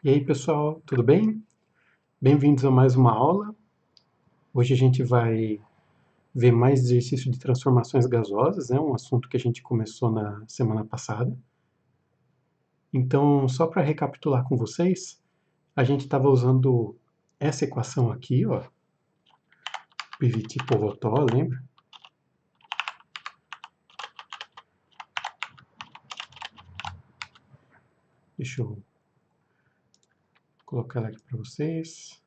E aí, pessoal, tudo bem? Bem-vindos a mais uma aula. Hoje a gente vai ver mais exercício de transformações gasosas, um assunto que a gente começou na semana passada. Então, só para recapitular com vocês, a gente estava usando essa equação aqui, ó, Piviti-Povotó, lembra? Deixa eu colocar ela aqui para vocês.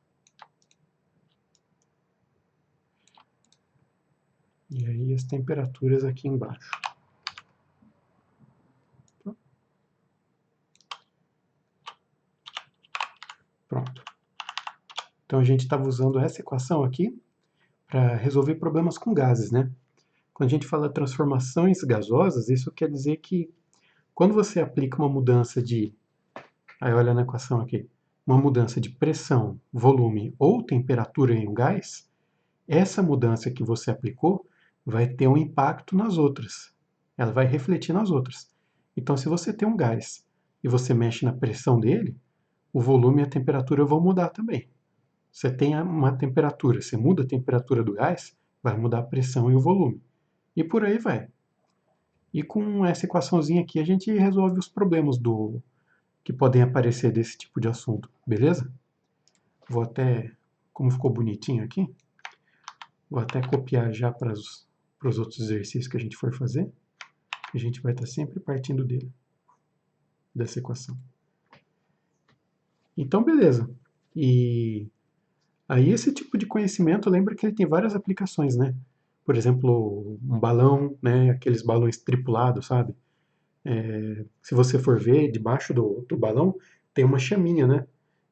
E aí as temperaturas aqui embaixo. Pronto. Então a gente estava usando essa equação aqui para resolver problemas com gases, né? Quando a gente fala transformações gasosas, isso quer dizer que quando você aplica uma mudança de, aí olha na equação aqui, uma mudança de pressão, volume ou temperatura em um gás, essa mudança que você aplicou vai ter um impacto nas outras. Ela vai refletir nas outras. Então, se você tem um gás e você mexe na pressão dele, o volume e a temperatura vão mudar também. Você tem uma temperatura, você muda a temperatura do gás, vai mudar a pressão e o volume. E por aí vai. E com essa equaçãozinha aqui a gente resolve os problemas que podem aparecer desse tipo de assunto, beleza? Vou até, como ficou bonitinho aqui, vou até copiar já para os outros exercícios que a gente for fazer. A gente vai estar sempre partindo dele, dessa equação. Então, beleza. E aí esse tipo de conhecimento, lembra que ele tem várias aplicações, né? Por exemplo, um balão, né? Aqueles balões tripulados, sabe? Se você for ver, debaixo do balão tem uma chaminha, né?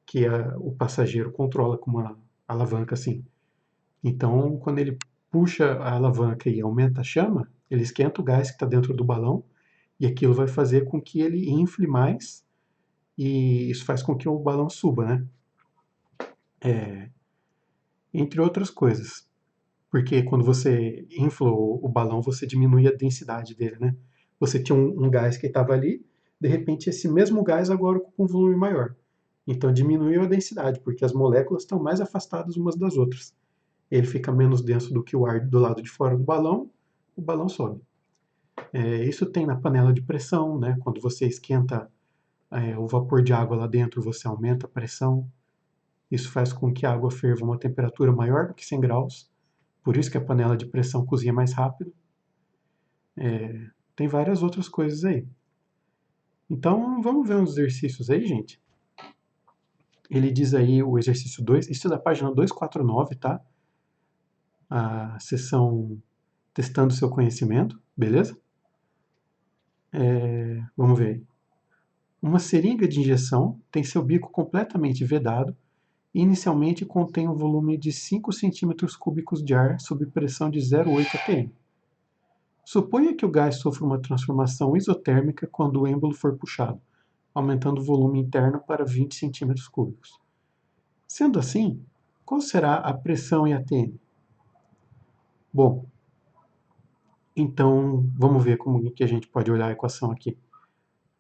Que o passageiro controla com uma alavanca assim. Então, quando ele puxa a alavanca e aumenta a chama, ele esquenta o gás que está dentro do balão e aquilo vai fazer com que ele infle mais e isso faz com que o balão suba, né? Entre outras coisas. Porque quando você infla o balão, você diminui a densidade dele, né? Você tinha um gás que estava ali, de repente esse mesmo gás agora ocupa um volume maior. Então diminuiu a densidade, porque as moléculas estão mais afastadas umas das outras. Ele fica menos denso do que o ar do lado de fora do balão, o balão sobe. Isso tem na panela de pressão, né? Quando você esquenta o vapor de água lá dentro, você aumenta a pressão. Isso faz com que a água ferva a uma temperatura maior do que 100 graus. Por isso que a panela de pressão cozinha mais rápido. Tem várias outras coisas aí. Então, vamos ver uns exercícios aí, gente. Ele diz aí o exercício 2, isso é da página 249, tá? A sessão testando seu conhecimento, beleza? Vamos ver. Uma seringa de injeção tem seu bico completamente vedado e inicialmente contém um volume de 5 centímetros cúbicos de ar sob pressão de 0,8 atm. Suponha que o gás sofra uma transformação isotérmica quando o êmbolo for puxado, aumentando o volume interno para 20 centímetros cúbicos. Sendo assim, qual será a pressão em atm? Bom, então vamos ver como que a gente pode olhar a equação aqui.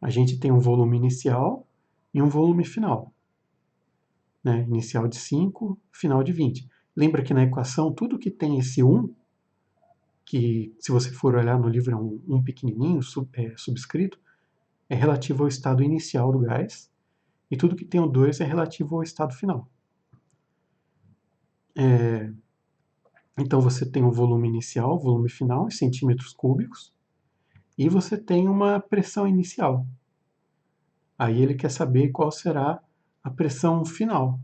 A gente tem um volume inicial e um volume final. Né? Inicial de 5, final de 20. Lembra que na equação tudo que tem esse 1, que se você for olhar no livro é um pequenininho, subscrito, é relativo ao estado inicial do gás, e tudo que tem o 2 é relativo ao estado final. Então você tem o volume inicial, volume final em centímetros cúbicos, e você tem uma pressão inicial. Aí ele quer saber qual será a pressão final.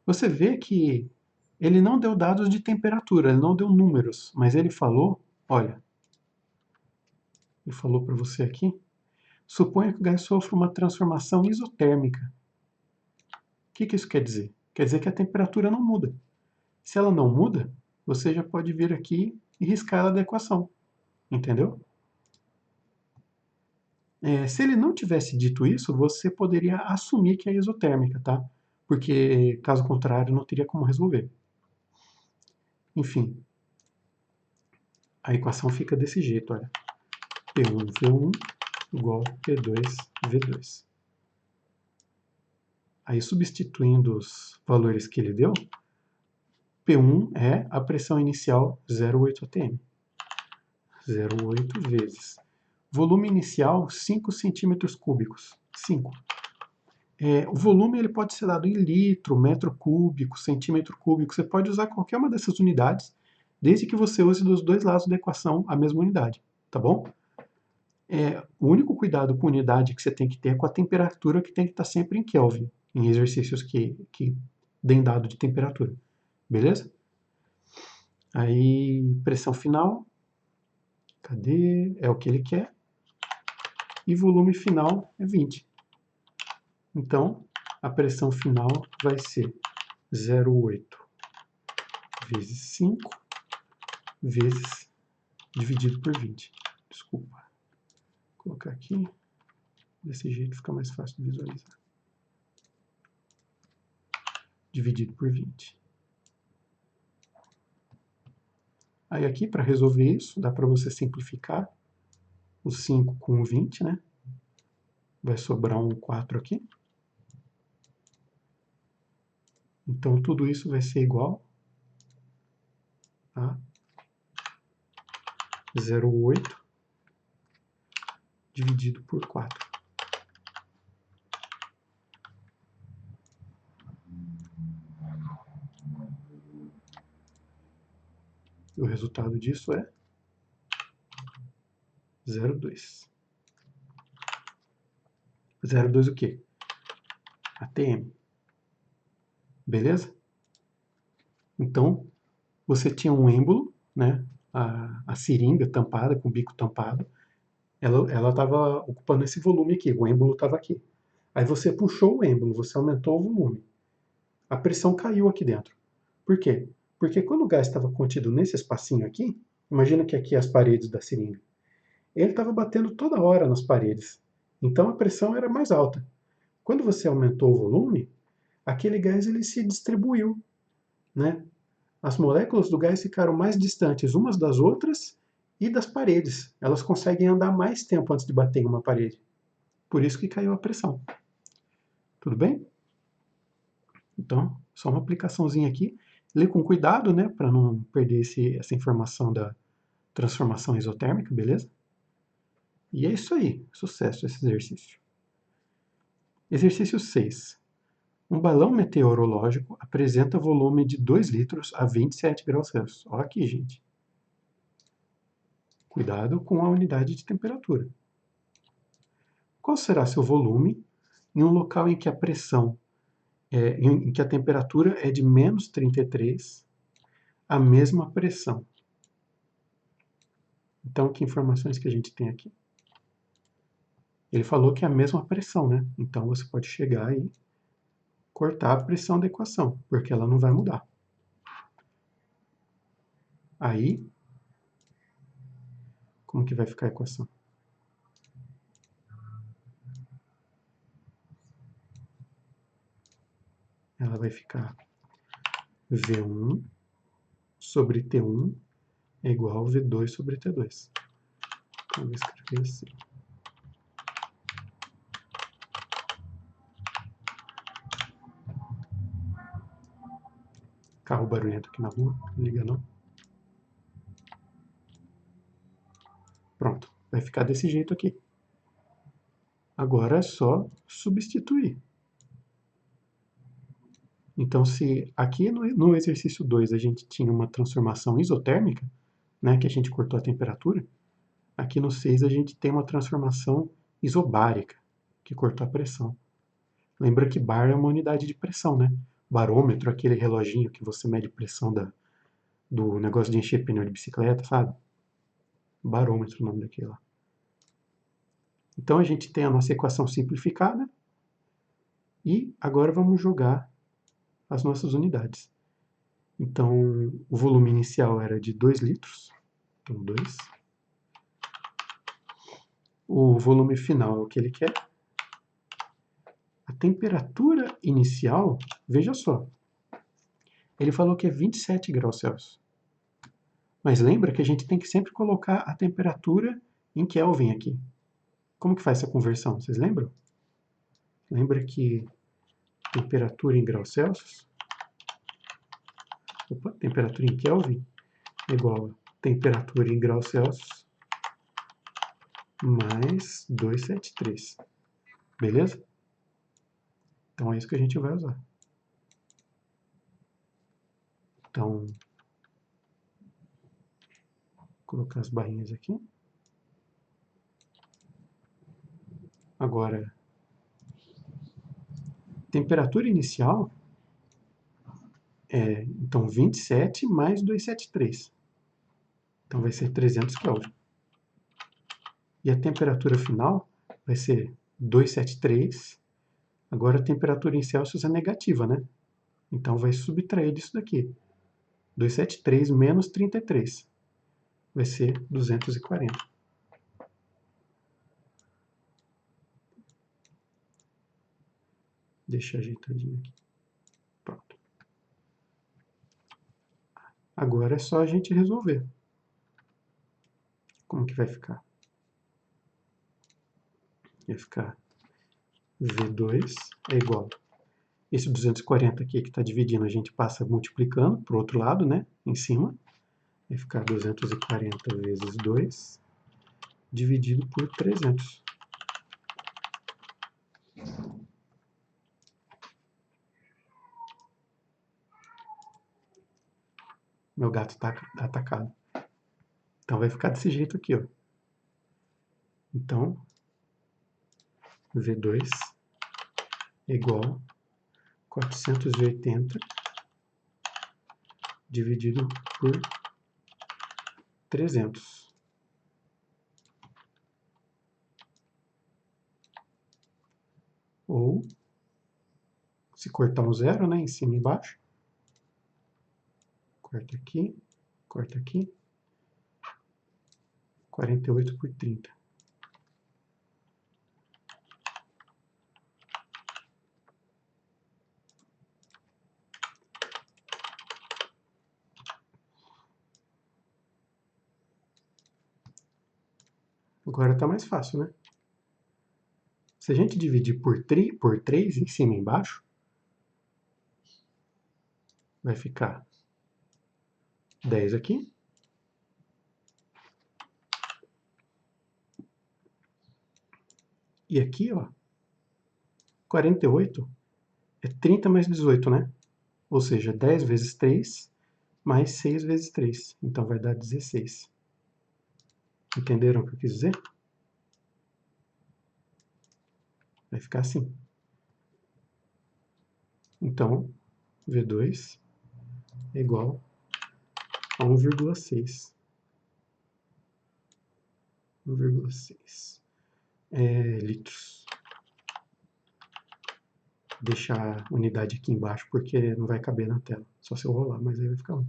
Você vê que ele não deu dados de temperatura, ele não deu números, mas ele falou, olha, ele falou para você aqui, suponha que o gás sofra uma transformação isotérmica. O que isso quer dizer? Quer dizer que a temperatura não muda. Se ela não muda, você já pode vir aqui e riscar ela da equação, entendeu? Se ele não tivesse dito isso, você poderia assumir que é isotérmica, tá? Porque, caso contrário, não teria como resolver. Enfim, a equação fica desse jeito, olha. P1V1 igual P2V2. Aí, substituindo os valores que ele deu, P1 é a pressão inicial 0,8 atm. 0,8 vezes. Volume inicial, 5 centímetros cúbicos. 5. O volume ele pode ser dado em litro, metro cúbico, centímetro cúbico. Você pode usar qualquer uma dessas unidades, desde que você use dos dois lados da equação a mesma unidade, tá bom? O único cuidado com unidade que você tem que ter é com a temperatura, que tem que estar sempre em Kelvin, em exercícios que deem dado de temperatura, beleza? Aí, pressão final, cadê? É o que ele quer. E volume final é 20. Então, a pressão final vai ser 0,8 vezes 5 vezes dividido por 20. Desculpa. Vou colocar aqui. Desse jeito fica mais fácil de visualizar. Dividido por 20. Aí aqui, para resolver isso, dá para você simplificar o 5 com o 20, né? Vai sobrar um 4 aqui. Então, tudo isso vai ser igual a 0,8 dividido por 4. E o resultado disso é 0,2. 0,2 o quê? ATM. Beleza? Então, você tinha um êmbolo, né? A seringa tampada, com o bico tampado, ela estava ocupando esse volume aqui, o êmbolo estava aqui. Aí você puxou o êmbolo, você aumentou o volume. A pressão caiu aqui dentro. Por quê? Porque quando o gás estava contido nesse espacinho aqui, imagina que aqui é as paredes da seringa, ele estava batendo toda hora nas paredes. Então a pressão era mais alta. Quando você aumentou o volume, aquele gás ele se distribuiu, né? As moléculas do gás ficaram mais distantes umas das outras e das paredes. Elas conseguem andar mais tempo antes de bater em uma parede. Por isso que caiu a pressão. Tudo bem? Então, só uma aplicaçãozinha aqui. Lê com cuidado, né, para não perder essa informação da transformação isotérmica, beleza? E é isso aí. Sucesso esse exercício. Exercício 6. Um balão meteorológico apresenta volume de 2 litros a 27 graus Celsius. Olha aqui, gente. Cuidado com a unidade de temperatura. Qual será seu volume em um local em que a pressão, em que a temperatura é de menos 33, a mesma pressão? Então, que informações que a gente tem aqui? Ele falou que é a mesma pressão, né? Então, você pode chegar e cortar a pressão da equação, porque ela não vai mudar. Aí, como que vai ficar a equação? Ela vai ficar V1 sobre T1 é igual a V2 sobre T2. Então, eu vou escrever assim. Carro barulhento aqui na rua, não liga não. Pronto, vai ficar desse jeito aqui. Agora é só substituir. Então, se aqui no exercício 2 a gente tinha uma transformação isotérmica, né, que a gente cortou a temperatura, aqui no 6 a gente tem uma transformação isobárica, que cortou a pressão. Lembra que bar é uma unidade de pressão, né? Barômetro, aquele reloginho que você mede pressão do negócio de encher pneu de bicicleta, sabe? Barômetro o nome daquele lá. Então a gente tem a nossa equação simplificada e agora vamos jogar as nossas unidades. Então o volume inicial era de 2 litros, então 2. O volume final é o que ele quer. A temperatura inicial, veja só, ele falou que é 27 graus Celsius. Mas lembra que a gente tem que sempre colocar a temperatura em Kelvin aqui. Como que faz essa conversão? Vocês lembram? Lembra que temperatura em graus Celsius, temperatura em Kelvin, é igual a temperatura em graus Celsius mais 273. Beleza? Então é isso que a gente vai usar. Então, vou colocar as barrinhas aqui. Agora, temperatura inicial é, então, 27 mais 273. Então, vai ser 300 Kelvin. E a temperatura final vai ser 273. Agora, a temperatura em Celsius é negativa, né? Então, vai subtrair disso daqui. 273 menos 33. Vai ser 240. Deixa ajeitadinho aqui. Pronto. Agora é só a gente resolver. Como que vai ficar? Vai ficar V2 é igual. Esse 240 aqui que está dividindo, a gente passa multiplicando para o outro lado, né? Em cima. Vai ficar 240 vezes 2 dividido por 300. Meu gato está atacado. Então vai ficar desse jeito aqui, ó. Então, V2 é igual a 480 dividido por 300. Ou, se cortar um zero, né, em cima e embaixo, corta aqui, 48 por 30. Agora está mais fácil, né? Se a gente dividir por 3 em cima e embaixo, vai ficar 10 aqui. E aqui, ó, 48 é 30 mais 18, né? Ou seja, 10 vezes 3 mais 6 vezes 3. Então vai dar 16. Entenderam o que eu quis dizer? Vai ficar assim. Então, V2 é igual a 1,6. 1,6 litros. Vou deixar a unidade aqui embaixo porque não vai caber na tela. Só se eu rolar, mas aí vai ficar 1.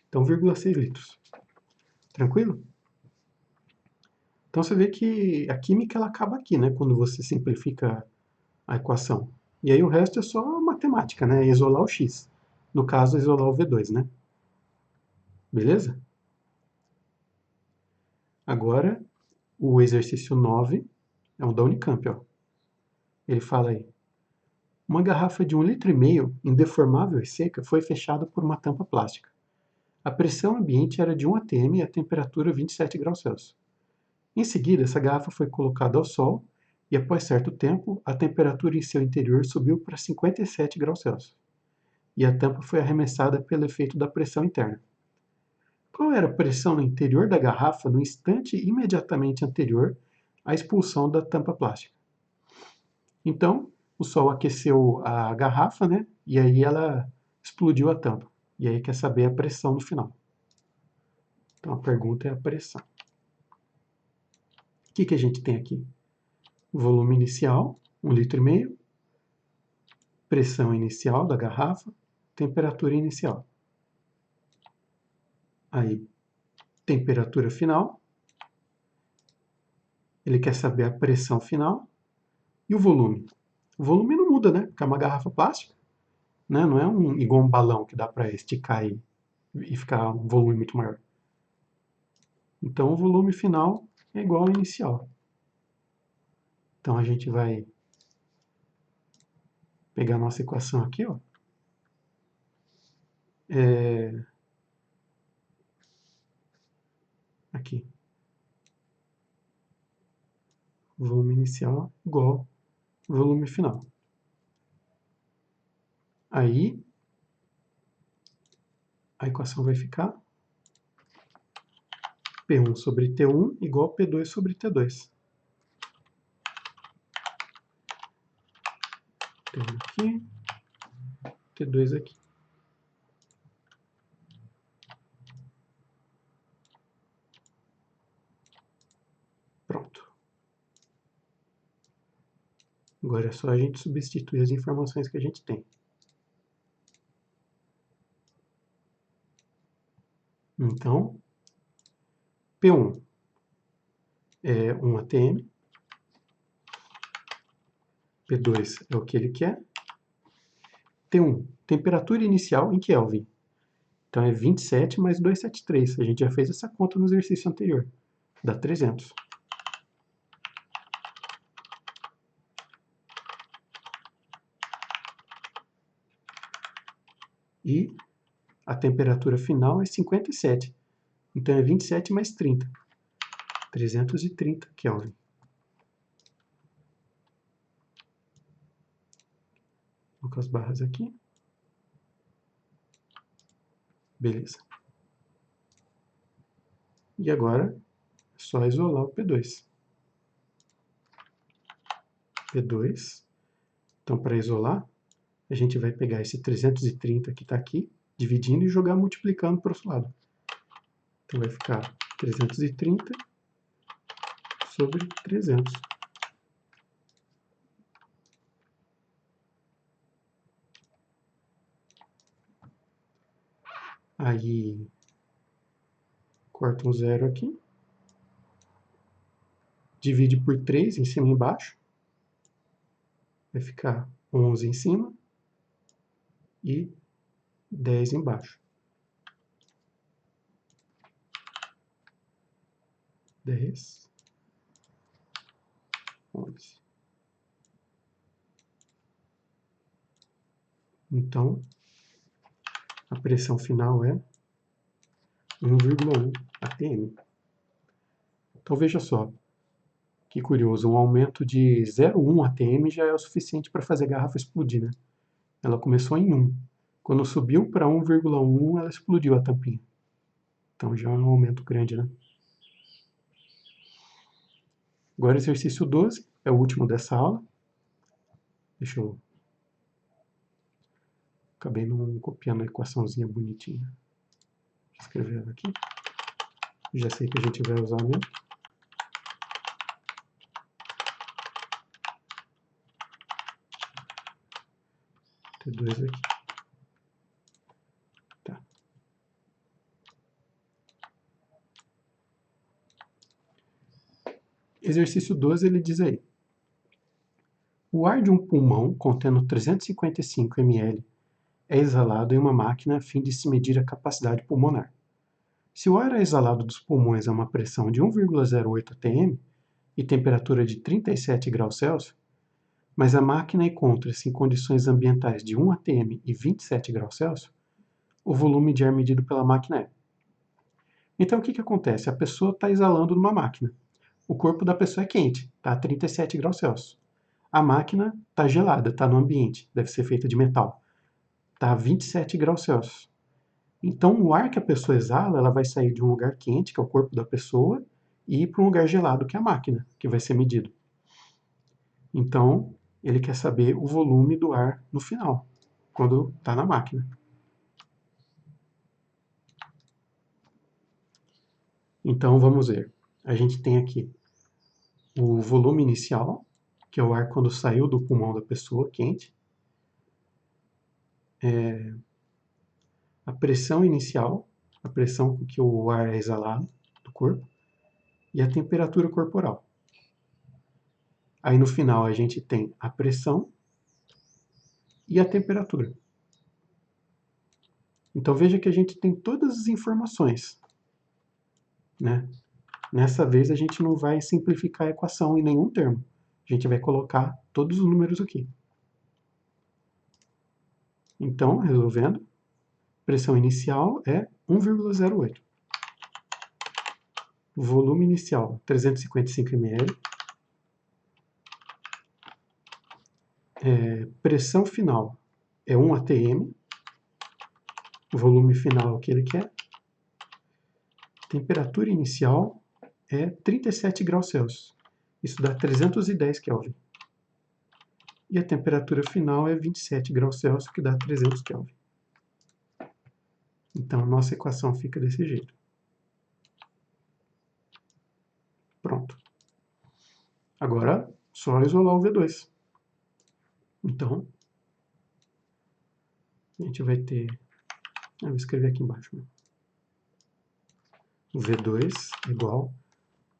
Então, 1,6 litros. Tranquilo? Então você vê que a química ela acaba aqui, né? Quando você simplifica a equação. E aí o resto é só matemática, né? Isolar o x. No caso, isolar o V2, né? Beleza? Agora, o exercício 9 é o da Unicamp, ó. Ele fala aí: uma garrafa de 1,5 litro indeformável e seca foi fechada por uma tampa plástica. A pressão ambiente era de 1 atm e a temperatura 27 graus Celsius. Em seguida, essa garrafa foi colocada ao sol e, após certo tempo, a temperatura em seu interior subiu para 57 graus Celsius. E a tampa foi arremessada pelo efeito da pressão interna. Qual era a pressão no interior da garrafa no instante imediatamente anterior à expulsão da tampa plástica? Então, o sol aqueceu a garrafa, né? E aí ela explodiu a tampa. E aí quer saber a pressão no final. Então a pergunta é a pressão. O que a gente tem aqui? Volume inicial, 1,5 litro. Pressão inicial da garrafa, temperatura inicial. Aí, temperatura final. Ele quer saber a pressão final e o volume. O volume não muda, né? Porque é uma garrafa plástica, né? Não é igual um balão que dá para esticar e ficar um volume muito maior. Então, o volume final é igual ao inicial. Então, a gente vai pegar a nossa equação aqui, ó. Aqui. Volume inicial igual volume final. Aí, a equação vai ficar P1 sobre T1 igual P2 sobre T2. T1 aqui, T2 aqui. Pronto. Agora é só a gente substituir as informações que a gente tem. Então, P1 é 1 atm, P2 é o que ele quer, T1, temperatura inicial em Kelvin. Então é 27 mais 273. A gente já fez essa conta no exercício anterior. Dá 300. E a temperatura final é 57. Então é 27 mais 30. 330 Kelvin. Vou colocar as barras aqui. Beleza. E agora é só isolar o P2. P2. Então, para isolar, a gente vai pegar esse 330 que está aqui, dividindo e jogar multiplicando para o outro lado. Então vai ficar 330 sobre 300. Aí, corta um zero aqui. Divide por 3 em cima e embaixo. Vai ficar 11 em cima e 10 embaixo. 10, 11. Então, a pressão final é 1,1 atm. Então, veja só, que curioso, um aumento de 0,1 atm já é o suficiente para fazer a garrafa explodir, né? Ela começou em 1. Quando subiu para 1,1, ela explodiu a tampinha. Então, já é um aumento grande, né? Agora, exercício 12, é o último dessa aula. Deixa eu... Acabei não copiando a equaçãozinha bonitinha. Vou escrever ela aqui. Já sei que a gente vai usar mesmo. T2 aqui. Tá. Exercício 12, ele diz aí. O ar de um pulmão contendo 355 ml é exalado em uma máquina a fim de se medir a capacidade pulmonar. Se o ar é exalado dos pulmões a uma pressão de 1,08 atm e temperatura de 37 graus Celsius, mas a máquina encontra-se em condições ambientais de 1 atm e 27 graus Celsius, o volume de ar medido pela máquina é. Então, o que acontece? A pessoa está exalando numa máquina. O corpo da pessoa é quente, está a 37 graus Celsius. A máquina está gelada, está no ambiente, deve ser feita de metal. Está a 27 graus Celsius. Então, o ar que a pessoa exala, ela vai sair de um lugar quente, que é o corpo da pessoa, e ir para um lugar gelado, que é a máquina, que vai ser medido. Então, ele quer saber o volume do ar no final, quando está na máquina. Então, vamos ver. A gente tem aqui o volume inicial, que é o ar quando saiu do pulmão da pessoa, quente. A pressão inicial, a pressão com que o ar é exalado do corpo. E a temperatura corporal. Aí no final a gente tem a pressão e a temperatura. Então veja que a gente tem todas as informações, né? Nessa vez a gente não vai simplificar a equação em nenhum termo. A gente vai colocar todos os números aqui. Então, resolvendo, pressão inicial é 1,08. Volume inicial, 355 ml. Pressão final é 1 atm. Volume final é o que ele quer. Temperatura inicial é 37 graus Celsius. Isso dá 310 Kelvin. E a temperatura final é 27 graus Celsius, que dá 300 Kelvin. Então, a nossa equação fica desse jeito. Pronto. Agora, só isolar o V2. Então, a gente vai ter... Eu vou escrever aqui embaixo. Né? O V2 igual...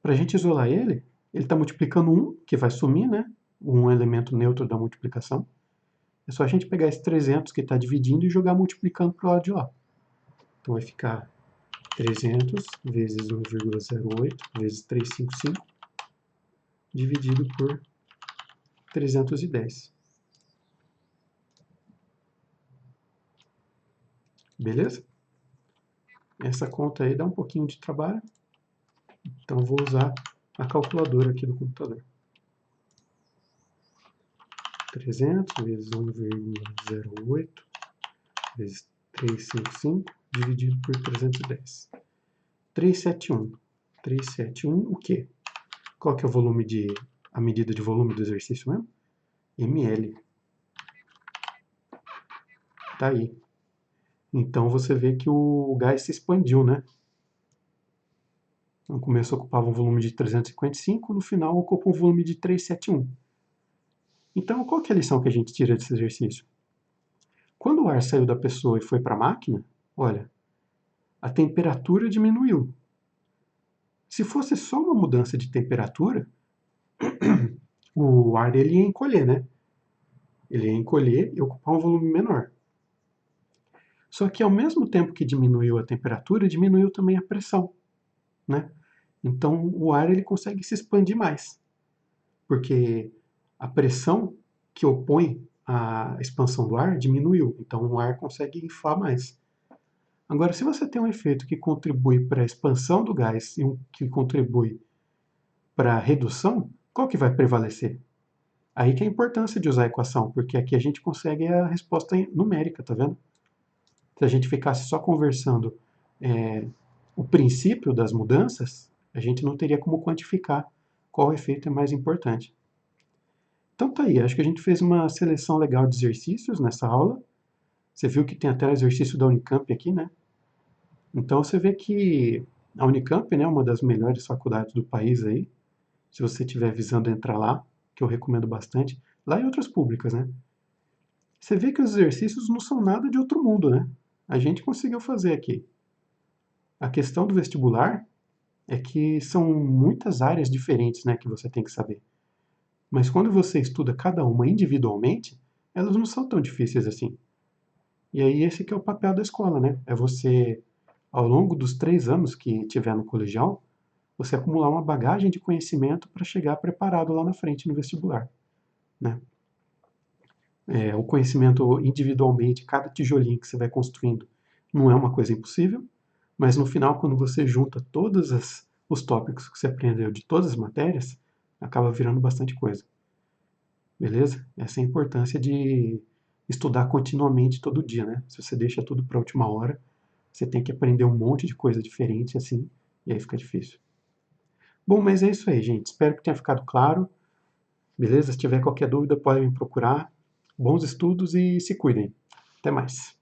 Para a gente isolar ele está multiplicando 1, que vai sumir, né? Um elemento neutro da multiplicação. É só a gente pegar esse 300 que está dividindo e jogar multiplicando para o lado de lá. Então vai ficar 300 vezes 1,08 vezes 355 dividido por 310. Beleza? Essa conta aí dá um pouquinho de trabalho, então vou usar a calculadora aqui do computador. 300 vezes 1,08 vezes 355 dividido por 310. 371. 371 o quê? Qual que é o volume a medida de volume do exercício mesmo? ml. Tá aí. Então você vê que o gás se expandiu, né? No começo ocupava um volume de 355, no final ocupa um volume de 371. Então, qual que é a lição que a gente tira desse exercício? Quando o ar saiu da pessoa e foi para a máquina, olha, a temperatura diminuiu. Se fosse só uma mudança de temperatura, o ar ele ia encolher, né? Ele ia encolher e ocupar um volume menor. Só que ao mesmo tempo que diminuiu a temperatura, diminuiu também a pressão, né? Então o ar ele consegue se expandir mais, porque a pressão que opõe a expansão do ar diminuiu, então o ar consegue inflar mais. Agora, se você tem um efeito que contribui para a expansão do gás e um que contribui para a redução, qual que vai prevalecer? Aí que é a importância de usar a equação, porque aqui a gente consegue a resposta numérica, tá vendo? Se a gente ficasse só conversando o princípio das mudanças, a gente não teria como quantificar qual efeito é mais importante. Então tá aí, acho que a gente fez uma seleção legal de exercícios nessa aula. Você viu que tem até o exercício da Unicamp aqui, né? Então você vê que a Unicamp, né, é uma das melhores faculdades do país aí. Se você estiver visando entrar lá, que eu recomendo bastante, lá e outras públicas, né? Você vê que os exercícios não são nada de outro mundo, né? A gente conseguiu fazer aqui. A questão do vestibular é que são muitas áreas diferentes, né, que você tem que saber. Mas quando você estuda cada uma individualmente, elas não são tão difíceis assim. E aí esse que é o papel da escola, né? É você, ao longo dos 3 anos que tiver no colegial, você acumular uma bagagem de conhecimento para chegar preparado lá na frente no vestibular, né? O conhecimento individualmente, cada tijolinho que você vai construindo, não é uma coisa impossível, mas no final, quando você junta todos os tópicos que você aprendeu de todas as matérias, acaba virando bastante coisa. Beleza? Essa é a importância de estudar continuamente todo dia, né? Se você deixa tudo para a última hora, você tem que aprender um monte de coisa diferente assim, e aí fica difícil. Bom, mas é isso aí, gente. Espero que tenha ficado claro. Beleza? Se tiver qualquer dúvida, podem me procurar. Bons estudos e se cuidem. Até mais.